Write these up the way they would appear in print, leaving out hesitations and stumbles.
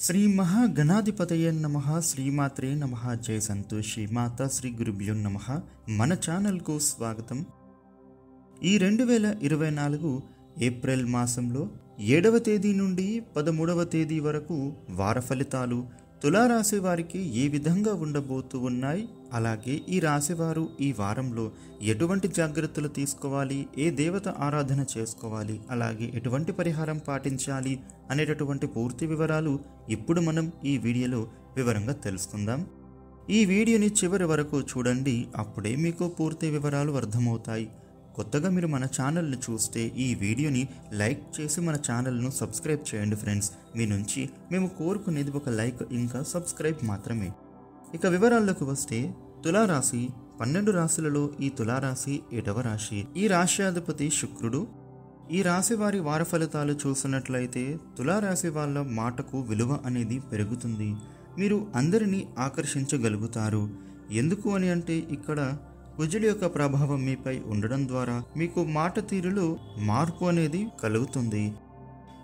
శ్రీ మహాగణాధిపతయే నమః. శ్రీమాత్రే నమః. జయ సంతోషి మాతా శ్రీ గురుభ్యో నమః. మన ఛానల్కు స్వాగతం. ఈ 2024 ఏప్రిల్ మాసంలో 7వ తేదీ నుండి 13వ తేదీ వరకు వార ఫలితాలు తులారాశి వారికి ఏ విధంగా ఉండబోతూ ఉన్నాయి, అలాగే ఈ రాశివారు ఈ వారంలో ఎటువంటి జాగ్రత్తలు తీసుకోవాలి, ఏ దేవత ఆరాధన చేసుకోవాలి, అలాగే ఎటువంటి పరిహారం పాటించాలి అనేటటువంటి పూర్తి వివరాలు ఇప్పుడు మనం ఈ వీడియోలో వివరంగా తెలుసుకుందాం. ఈ వీడియోని చివరి వరకు చూడండి, అప్పుడే మీకు పూర్తి వివరాలు అర్థమవుతాయి. కొత్తగా మీరు మన ఛానల్ని చూస్తే ఈ వీడియోని లైక్ చేసి మన ఛానల్ను సబ్స్క్రైబ్ చేయండి ఫ్రెండ్స్. మీ నుంచి మేము కోరుకునేది ఒక లైక్ ఇంకా సబ్స్క్రైబ్ మాత్రమే. ఇక వివరాల్లోకి వస్తే, తులారాశి 12 రాశులలో ఈ తులారాశి 7వ రాశి. ఈ రాశ్యాధిపతి శుక్రుడు. ఈ రాశి వారి వార ఫలితాలు చూసినట్లయితే తులారాశి వాళ్ళ మాటకు విలువ అనేది పెరుగుతుంది. మీరు అందరినీ ఆకర్షించగలుగుతారు. ఎందుకు అని అంటే, ఇక్కడ కుజుడి యొక్క ప్రభావం మీపై ఉండడం ద్వారా మీకు మాట తీరులో మార్పు అనేది కలుగుతుంది.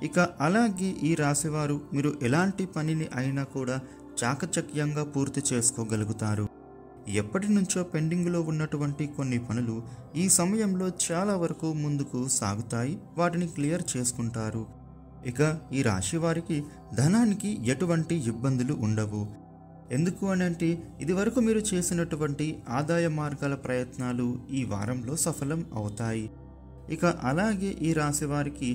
ఇక అలాగే ఈ రాశివారు మీరు ఎలాంటి పనిని అయినా కూడా చాకచక్యంగా పూర్తి చేసుకోగలుగుతారు. ఎప్పటి నుంచో పెండింగ్లో ఉన్నటువంటి కొన్ని పనులు ఈ సమయంలో చాలా వరకు ముందుకు సాగుతాయి. వాటిని క్లియర్ చేసుకుంటారు. ఇక ఈ రాశి వారికి ధనానికి ఎటువంటి ఇబ్బందులు ఉండవు. ఎందుకు అని అంటే, ఇది వరకు మీరు చేసినటువంటి ఆదాయ మార్గాల ప్రయత్నాలు ఈ వారంలో సఫలం అవుతాయి. ఇక అలాగే ఈ రాశి వారికి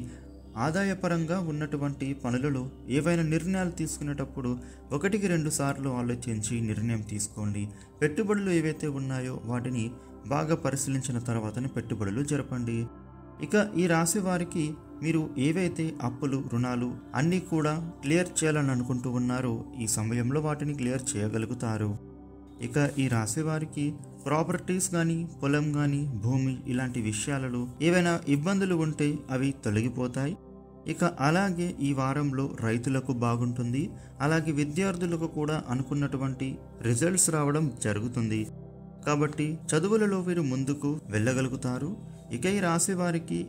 ఆదాయపరంగా ఉన్నటువంటి పనులలో ఏవైనా నిర్ణయాలు తీసుకునేటప్పుడు 1-2 సార్లు ఆలోచించి నిర్ణయం తీసుకోండి. పెట్టుబడులు ఏవైతే ఉన్నాయో వాటిని బాగా పరిశీలించిన తర్వాతనే పెట్టుబడులు జరపండి. ఇక ఈ రాశి వారికి మీరు ఏవైతే అప్పులు, రుణాలు అన్నీ కూడా క్లియర్ చేయాలని అనుకుంటూ ఉన్నారో ఈ సమయంలో వాటిని క్లియర్ చేయగలుగుతారు. ఇక ఈ రాశి వారికి ప్రాపర్టీస్ కానీ, పొలం కానీ, భూమి ఇలాంటి విషయాలలో ఏవైనా ఇబ్బందులు ఉంటే అవి తొలగిపోతాయి. ఇక అలాగే ఈ వారంలో రైతులకు బాగుంటుంది. అలాగే విద్యార్థులకు కూడా అనుకున్నటువంటి రిజల్ట్స్ రావడం జరుగుతుంది. కాబట్టి చదువులలో వీరు ముందుకు వెళ్ళగలుగుతారు. ఇక ఈ రాశి వారికి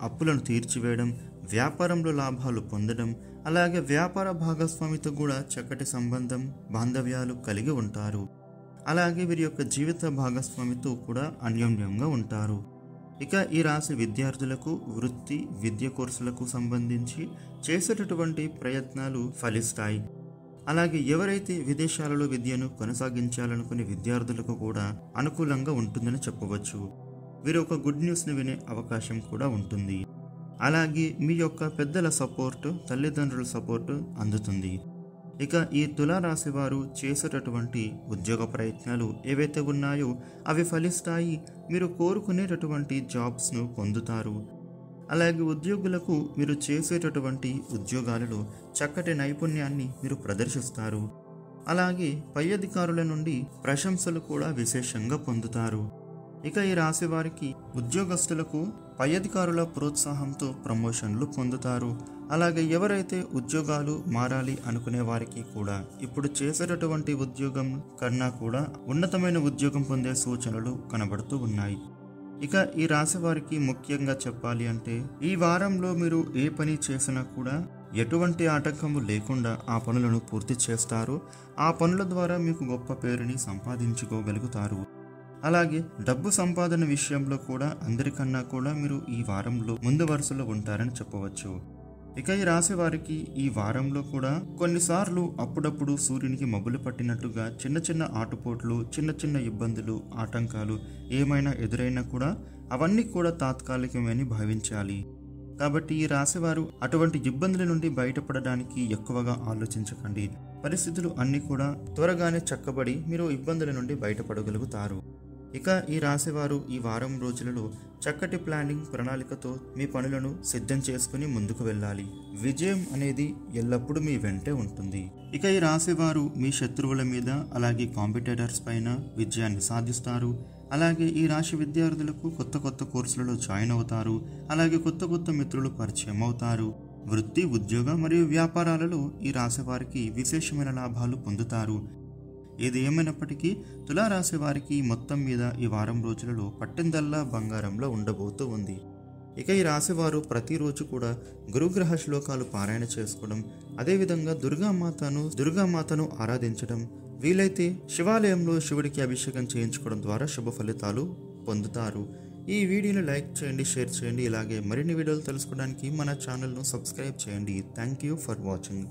అప్పులను తీర్చివేయడం, వ్యాపారంలో లాభాలు పొందడం, అలాగే వ్యాపార భాగస్వామితో కూడా చక్కటి సంబంధం, బాంధవ్యాలు కలిగి ఉంటారు. అలాగే వీరి యొక్క జీవిత భాగస్వామితో కూడా అన్యోన్యంగా ఉంటారు. ఇక ఈ రాశి విద్యార్థులకు వృత్తి, విద్య కోర్సులకు సంబంధించి చేసేటటువంటి ప్రయత్నాలు ఫలిస్తాయి. అలాగే ఎవరైతే విదేశాలలో విద్యను కొనసాగించాలనుకునే విద్యార్థులకు కూడా అనుకూలంగా ఉంటుందని చెప్పవచ్చు. వీరు ఒక గుడ్ న్యూస్ని వినే అవకాశం కూడా ఉంటుంది. అలాగే మీ యొక్క పెద్దల సపోర్టు, తల్లిదండ్రుల సపోర్టు అందుతుంది. ఇక ఈ తులారాశి వారు చేసేటటువంటి ఉద్యోగ ప్రయత్నాలు ఏవైతే ఉన్నాయో అవి ఫలిస్తాయి. మీరు కోరుకునేటటువంటి జాబ్స్ను పొందుతారు. అలాగే ఉద్యోగులకు మీరు చేసేటటువంటి ఉద్యోగాలలో చక్కటి నైపుణ్యాన్ని మీరు ప్రదర్శిస్తారు. అలాగే పై అధికారుల నుండి ప్రశంసలు కూడా విశేషంగా పొందుతారు. ఇక ఈ రాశి వారికి ఉద్యోగస్తులకు పై అధికారుల ప్రోత్సాహంతో ప్రమోషన్లు పొందుతారు. అలాగే ఎవరైతే ఉద్యోగాలు మారాలి అనుకునే వారికి కూడా ఇప్పుడు చేసేటటువంటి ఉద్యోగం కన్నా కూడా ఉన్నతమైన ఉద్యోగం పొందే సూచనలు కనబడుతూ ఉన్నాయి. ఇక ఈ రాశి వారికి ముఖ్యంగా చెప్పాలి అంటే, ఈ వారంలో మీరు ఏ పని చేసినా కూడా ఎటువంటి ఆటంకము లేకుండా ఆ పనులను పూర్తి చేస్తారు. ఆ పనుల ద్వారా మీకు గొప్ప పేరుని సంపాదించుకోగలుగుతారు. అలాగే డబ్బు సంపాదన విషయంలో కూడా అందరికన్నా కూడా మీరు ఈ వారంలో ముందు వరుసలో ఉంటారని చెప్పవచ్చు. ఇక ఈ రాశి వారికి ఈ వారంలో కూడా కొన్నిసార్లు అప్పుడప్పుడు సూర్యునికి మబ్బులు పట్టినట్టుగా చిన్న చిన్న ఆటుపోట్లు, చిన్న చిన్న ఇబ్బందులు, ఆటంకాలు ఏమైనా ఎదురైనా కూడా అవన్నీ కూడా తాత్కాలికమని భావించాలి. కాబట్టి ఈ రాశివారు అటువంటి ఇబ్బందుల నుండి బయటపడడానికి ఎక్కువగా ఆలోచించకండి. పరిస్థితులు అన్నీ కూడా త్వరగానే చక్కబడి మీరు ఇబ్బందుల నుండి బయటపడగలుగుతారు. ఇక ఈ రాశివారు ఈ వారం రోజులలో చక్కటి ప్లానింగ్, ప్రణాళికతో మీ పనులను సిద్ధం చేసుకుని ముందుకు వెళ్ళాలి. విజయం అనేది ఎల్లప్పుడూ మీ వెంటే ఉంటుంది. ఇక ఈ రాశివారు మీ శత్రువుల మీద, అలాగే కాంపిటేటర్స్ పైన విజయాన్ని సాధిస్తారు. అలాగే ఈ రాశి విద్యార్థులకు కొత్త కొత్త కోర్సులలో జాయిన్ అవుతారు. అలాగే కొత్త కొత్త మిత్రులు పరిచయం అవుతారు. వృత్తి, ఉద్యోగ మరియు వ్యాపారాలలో ఈ రాశి వారికి విశేషమైన లాభాలు పొందుతారు. ఏది ఏమైనప్పటికీ తులారాశి వారికి మొత్తం మీద ఈ వారం రోజులలో పట్టిందల్లా బంగారంలో ఉండబోతూ ఉంది. ఇక ఈ రాశివారు ప్రతిరోజు కూడా గురుగ్రహ శ్లోకాలు పారాయణ చేసుకోవడం, అదేవిధంగా దుర్గామాతను ఆరాధించడం, వీలైతే శివాలయంలో శివుడికి అభిషేకం చేయించుకోవడం ద్వారా శుభ ఫలితాలు పొందుతారు. ఈ వీడియోని లైక్ చేయండి, షేర్ చేయండి. ఇలాగే మరిన్ని వీడియోలు తెలుసుకోవడానికి మన ఛానల్ను సబ్స్క్రైబ్ చేయండి. Thank you for watching.